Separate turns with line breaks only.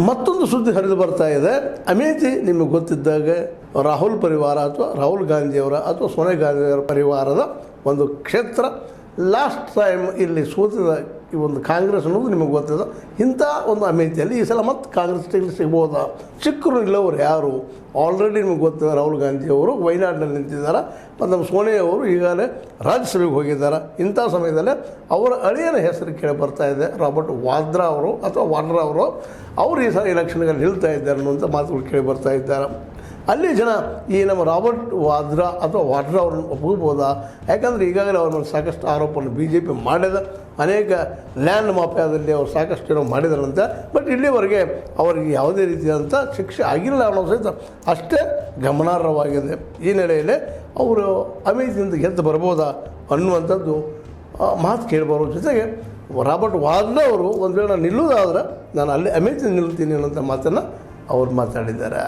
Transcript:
ಮತ್ತೊಂದು ಸುದ್ದಿ ಹರಿದು ಬರ್ತಾ ಇದೆ. ಅಮೇಥಿ ನಿಮಗೆ ಗೊತ್ತಿದ್ದಾಗ ರಾಹುಲ್ ಪರಿವಾರ ಅಥವಾ ರಾಹುಲ್ ಗಾಂಧಿಯವರ ಅಥವಾ ಸೋನಿಯಾ ಗಾಂಧಿಯವರ ಪರಿವಾರದ ಒಂದು ಕ್ಷೇತ್ರ ಲಾಸ್ಟ್ ಟೈಮ್ ಇಲ್ಲಿ ಸೋತಿದ ಈ ಒಂದು ಕಾಂಗ್ರೆಸ್ ಅನ್ನೋದು ನಿಮಗೆ ಗೊತ್ತಿದೆ. ಇಂಥ ಒಂದು ಅಮೇಥಿಯಲ್ಲಿ ಈ ಸಲ ಮತ್ತೆ ಕಾಂಗ್ರೆಸ್ ಟಿಕೆಟ್ ಸಿಗ್ಬೋದಾ? ಸಿಕ್ಕರು ಇಲ್ಲವರು ಯಾರು? ಆಲ್ರೆಡಿ ನಿಮಗೆ ಗೊತ್ತಿದೆ, ರಾಹುಲ್ ಗಾಂಧಿಯವರು ವಯನಾಡಿನಲ್ಲಿ ನಿಂತಿದ್ದಾರೆ ಮತ್ತು ನಮ್ಮ ಸೋನಿಯಾ ಅವರು ಈಗಾಗಲೇ ರಾಜ್ಯಸಭೆಗೆ ಹೋಗಿದ್ದಾರೆ. ಇಂಥ ಸಮಯದಲ್ಲೇ ಅವರ ಅಳಿಯನ ಹೆಸರು ಕೇಳಿ ಬರ್ತಾ ಇದೆ, ರಾಬರ್ಟ್ ವಾದ್ರಾ ಅವರು ಅಥವಾ ವಾಡ್ರಾ ಅವರು ಈ ಸಲ ಎಲೆಕ್ಷನ್ಗೆ ನಿಲ್ತಾ ಇದ್ದಾರೆ ಅನ್ನುವಂಥ ಮಾತುಗಳು ಕೇಳಿ ಬರ್ತಾ ಇದ್ದಾರೆ. ಅಲ್ಲಿ ಜನ ಈ ನಮ್ಮ ರಾಬರ್ಟ್ ವಾದ್ರಾ ಅಥವಾ ವಾಡ್ರಾ ಅವ್ರನ್ನ ಒಪ್ಪಬೋದಾ? ಯಾಕಂದರೆ ಈಗಾಗಲೇ ಅವ್ರ ಮೇಲೆ ಸಾಕಷ್ಟು ಆರೋಪವನ್ನು BJP ಮಾಡಿದ, ಅನೇಕ ಲ್ಯಾಂಡ್ ಮಾಫಿಯಾದಲ್ಲಿ ಅವರು ಸಾಕಷ್ಟು ಏನೋ ಮಾಡಿದಾರಂತೆ. ಬಟ್ ಇಲ್ಲಿವರೆಗೆ ಅವರಿಗೆ ಯಾವುದೇ ರೀತಿಯಾದಂಥ ಶಿಕ್ಷೆ ಆಗಿಲ್ಲ ಅನ್ನೋ ಸಹಿತ ಅಷ್ಟೇ ಗಮನಾರ್ಹವಾಗಿದೆ. ಈ ನೆಲೆಯಲ್ಲಿ ಅವರು ಅಮೇಥಿಯಿಂದ ಗೆದ್ದು ಬರ್ಬೋದಾ ಅನ್ನುವಂಥದ್ದು ಮಾತು ಕೇಳಿಬರೋ ಜೊತೆಗೆ ರಾಬರ್ಟ್ ವಾದ್ರಾ ಅವರು ಒಂದು ವೇಳೆ ನಾನು ನಿಲ್ಲುವುದಾದ್ರೆ ನಾನು ಅಲ್ಲಿ ಅಮೇಥಿ ನಿಲ್ತೀನಿ ಅನ್ನೋಂಥ ಮಾತನ್ನು ಅವ್ರು ಮಾತಾಡಿದ್ದಾರೆ.